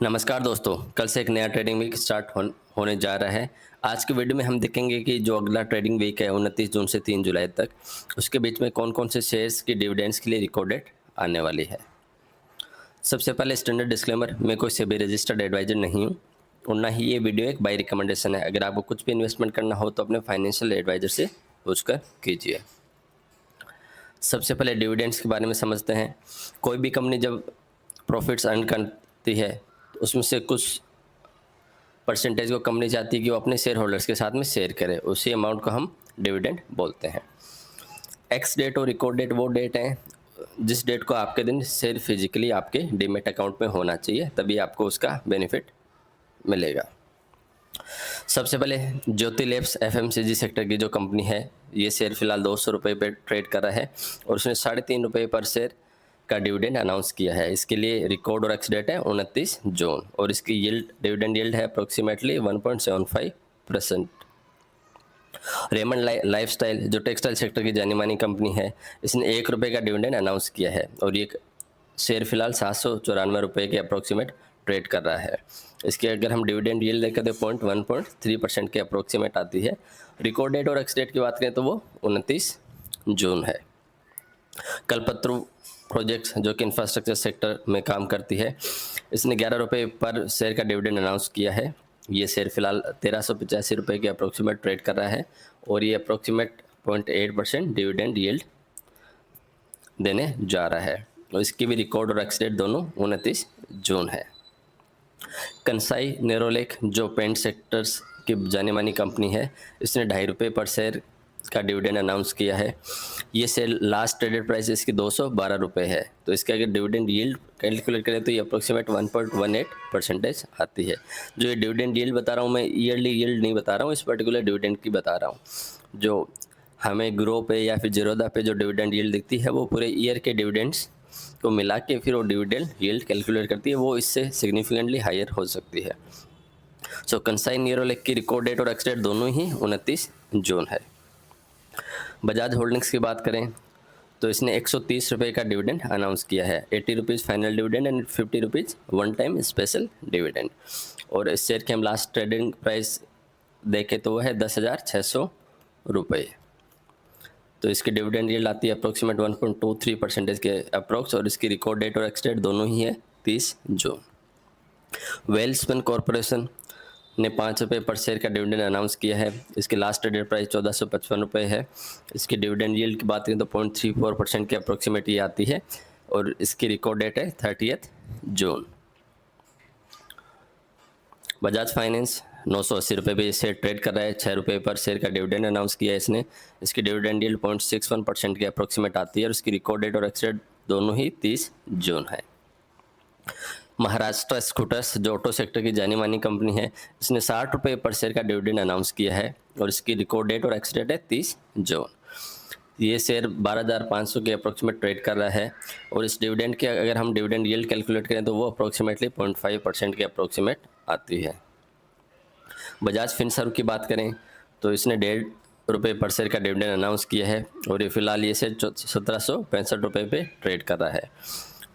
नमस्कार दोस्तों, कल से एक नया ट्रेडिंग वीक होने जा रहा है। आज के वीडियो में हम देखेंगे कि जो अगला ट्रेडिंग वीक है 29 जून से 3 जुलाई तक, उसके बीच में कौन-कौन से शेयर्स की डिविडेंड्स के लिए रिकॉर्ड डेट आने वाली है। सबसे पहले स्टैंडर्ड डिस्क्लेमर, मैं कोई सेबी रजिस्टर्ड एडवाइजर नहीं हूँ और ना ही ये वीडियो एक बाय रिकमेंडेशन है। अगर आपको कुछ भी इन्वेस्टमेंट करना हो तो अपने फाइनेंशियल एडवाइजर से पूछकर कीजिए। सबसे पहले डिविडेंड्स के बारे में समझते हैं। कोई भी कंपनी जब प्रॉफिट्स अर्न करती है, तो उसमें से कुछ परसेंटेज को कंपनी चाहती है कि वो अपने शेयर होल्डर्स के साथ में शेयर करे, उसी अमाउंट को हम डिविडेंड बोलते हैं। एक्स डेट और रिकॉर्ड डेट वो डेट है जिस डेट को आपके दिन शेयर फिजिकली आपके डीमेट अकाउंट में होना चाहिए, तभी आपको उसका बेनिफिट मिलेगा। सबसे पहले ज्योति लैब्स एफएमसीजी सेक्टर की जो कंपनी है, ये शेयर फिलहाल 200 रुपये पे ट्रेड कर रहा है और उसने 3.5 रुपये पर शेयर का डिविडेंड अनाउंस किया है। इसके लिए रिकॉर्ड और एक्स डेट है 29 जून और इसकी यील्ड डिविडेंड यील्ड है अप्रोक्सीमेटली 1.75%। रेमंड लाइफस्टाइल जो टेक्सटाइल सेक्टर की जानी मानी कंपनी है, इसने 1 रुपये का डिविडेंड अनाउंस किया है और ये शेयर फिलहाल 794 रुपये के अप्रोक्सीमेट ट्रेड कर रहा है। इसके अगर हम डिविडेंड यील्ड देखें तो 1.3% के अप्रोक्सीमेट आती है। रिकॉर्ड डेट और एक्स डेट की बात करें तो वो 29 जून है। कल्पत्रु प्रोजेक्ट्स जो कि इंफ्रास्ट्रक्चर सेक्टर में काम करती है, इसने 11 रुपये पर शेयर का डिविडेंड अनाउंस किया है। ये शेयर फिलहाल 1385 रुपये के अप्रोक्सीमेट ट्रेड कर रहा है और ये अप्रोक्सीमेट 0.8% डिविडेंड यील्ड देने जा रहा है और इसकी भी रिकॉर्ड और एक्स डेट दोनों 29 जून है। कंसाई नेरोलेक जो पेंट सेक्टर्स की जानी मानी कंपनी है, इसने 2.5 रुपये पर शेयर का डिविडेंड अनाउंस किया है। ये शेयर लास्ट ट्रेडेड प्राइस इसकी 212 रुपये है, तो इसके अगर डिविडेंड यील्ड कैलकुलेट करें तो ये अप्रोक्सीमेट 1.18% आती है। जो ये डिविडेंड यील्ड बता रहा हूँ मैं, ईयरली यील्ड नहीं बता रहा हूँ, इस पर्टिकुलर डिविडेंड की बता रहा हूँ। जो हमें ग्रो पे या फिर जीरोदा पे जो डिविडेंड यील्ड दिखती है, वो पूरे ईयर के डिविडेंड्स को मिला के फिर वो डिविडेंड यील्ड कैलकुलेट करती है, वो इससे सिग्निफिकेंटली हायर हो सकती है। सो कंसाई नेरोलेक की रिकॉर्ड डेट और एक्स डेट दोनों ही 29 जून है। बजाज होल्डिंग्स की बात करें तो इसने 130 रुपये का डिविडेंड अनाउंस किया है। 80 rupees final dividend and 50 rupees one time special dividend. और इस शेयर के हम लास्ट ट्रेडिंग प्राइस देखें तो वह है 10,600 रुपये। तो इसकी डिविडेंड यील्ड आती है अप्रोक्सीमेट 1.23% के अप्रोक्स और इसकी रिकॉर्ड डेट और एक्स डेट दोनों ही है 30 जून। वेल्सपन कॉरपोरेशन ने 5 रुपये पर शेयर का डिविडेंड अनाउंस किया है। इसकी लास्ट ट्रेडेड प्राइस 1455 रुपये है। इसकी डिविडेंड यील्ड की बात करें तो 0.34% के अप्रोक्सीमेट ये आती है और इसकी रिकॉर्ड डेट है 30 जून। बजाज फाइनेंस 980 रुपये पे शेयर ट्रेड कर रहा है। 6 रुपये पर शेयर का डिविडेंड अनाउंस किया है इसने। इसकी डिविडेंड यील्ड 0.61% के अप्रोक्सीमेट आती है और इसकी रिकॉर्ड डेट और एक्स डेट दोनों ही 30 जून है। महाराष्ट्र स्कूटर्स जो ऑटो सेक्टर की जानी मानी कंपनी है, इसने 60 रुपये पर शेयर का डिविडेंड अनाउंस किया है और इसकी रिकॉर्ड डेट और एक्स डेट है 30 जून। ये शेयर 12,500 के अप्रोक्सीमेट ट्रेड कर रहा है और इस डिविडेंड के अगर हम डिविडेंड यील्ड कैलकुलेट करें तो वो अप्रोक्सीमेटली 0.5% के अप्रोक्सीमेट आती है। बजाज फिनसर्व की बात करें तो इसने 1.5 रुपये पर शेयर का डिविडेंड अनाउंस किया है और ये फिलहाल ये शेयर 1765 रुपये पे ट्रेड कर रहा है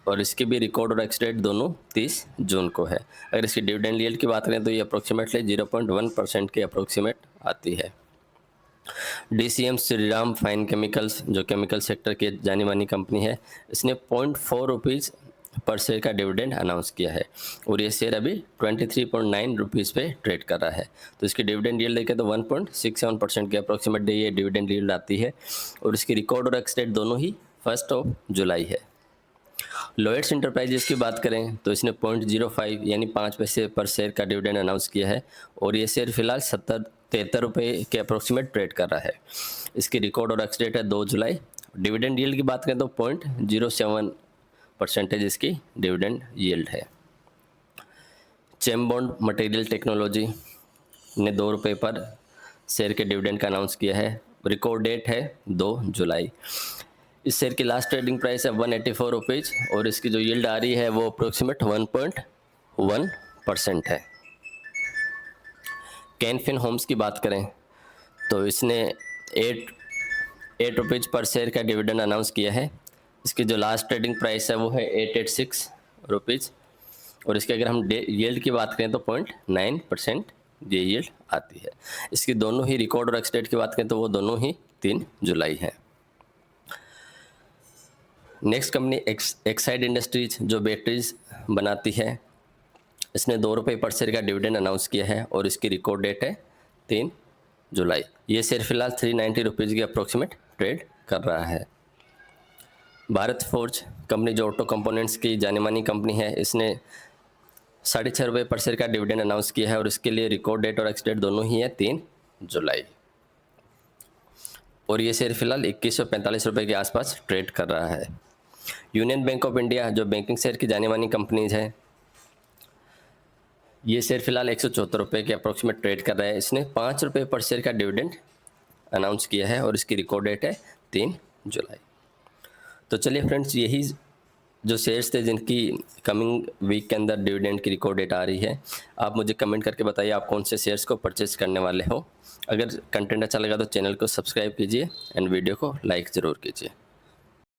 और इसकी भी रिकॉर्ड और एक्स डेट दोनों 30 जून को है। अगर इसकी डिविडेंड यील्ड की बात करें तो ये अप्रोक्सीमेटली 0.1% के अप्रोक्सीमेट आती है। डीसीएम श्रीराम फाइन केमिकल्स जो केमिकल सेक्टर की जानी मानी कंपनी है, इसने 0.4 रुपीज़ पर शेयर का डिविडेंड अनाउंस किया है और ये शेयर अभी 23.9 रुपीज़ पे ट्रेड कर रहा है। तो इसकी डिविडेंड यील्ड देखें तो 1.67% के अप्रोक्सीमेट ये डिविडेंड यील्ड आती है और इसकी रिकॉर्ड और एक्स डेट दोनों ही 1 जुलाई है। लोएट्स इंटरप्राइजेस की बात करें तो इसने 0.05 यानी 5 पैसे पर शेयर का डिविडेंड अनाउंस किया है और ये शेयर फिलहाल 73 रुपये के अप्रोक्सीमेट ट्रेड कर रहा है। इसकी रिकॉर्ड और एक्स डेट है 2 जुलाई। डिविडेंड यील्ड की बात करें तो 0.07% इसकी डिविडेंड यील्ड है। चेमबॉन्ड मटेरियल टेक्नोलॉजी ने 2 रुपये पर शेयर के डिविडेंड का अनाउंस किया है। रिकॉर्ड डेट है 2 जुलाई। इस शेयर की लास्ट ट्रेडिंग प्राइस है 184 रुपीज़ और इसकी जो यील्ड आ रही है वो अप्रोक्सीमेट 1.1% है। कैनफिन होम्स की बात करें तो इसने 8 रुपीज़ पर शेयर का डिविडेंड अनाउंस किया है। इसकी जो लास्ट ट्रेडिंग प्राइस है वो है 886 रुपीज़ और इसके अगर हम यील्ड की बात करें तो 0.9% ये यील्ड आती है। इसकी दोनों ही रिकॉर्ड और एक्सडेट की बात करें तो वो दोनों ही 3 जुलाई है। नेक्स्ट कंपनी एक्साइड इंडस्ट्रीज जो बैटरीज बनाती है, इसने 2 रुपये पर शेयर का डिविडेंड अनाउंस किया है और इसकी रिकॉर्ड डेट है 3 जुलाई। ये शेयर फिलहाल 390 रुपीज़ के अप्रोक्सीमेट ट्रेड कर रहा है। भारत फोर्ज कंपनी जो ऑटो कंपोनेंट्स की जानी मानी कंपनी है, इसने 6.5 रुपये पर शेयर का डिविडेंड अनाउंस किया है और इसके लिए रिकॉर्ड डेट और एक्स डेट दोनों ही है 3 जुलाई। और ये शेयर फिलहाल 2145 रुपये के आसपास ट्रेड कर रहा है। यूनियन बैंक ऑफ इंडिया जो बैंकिंग शेयर की जानी मानी कंपनीज है, ये शेयर फिलहाल 174 रुपये के अप्रोक्सीमेट ट्रेड कर रहा है। इसने 5 रुपये पर शेयर का डिविडेंड अनाउंस किया है और इसकी रिकॉर्ड डेट है 3 जुलाई। तो चलिए फ्रेंड्स, यही जो शेयर्स थे जिनकी कमिंग वीक के अंदर डिविडेंड की रिकॉर्ड डेट आ रही है। आप मुझे कमेंट करके बताइए आप कौन से शेयर्स को परचेज करने वाले हो। अगर कंटेंट अच्छा लगा तो चैनल को सब्सक्राइब कीजिए एंड वीडियो को लाइक ज़रूर कीजिए।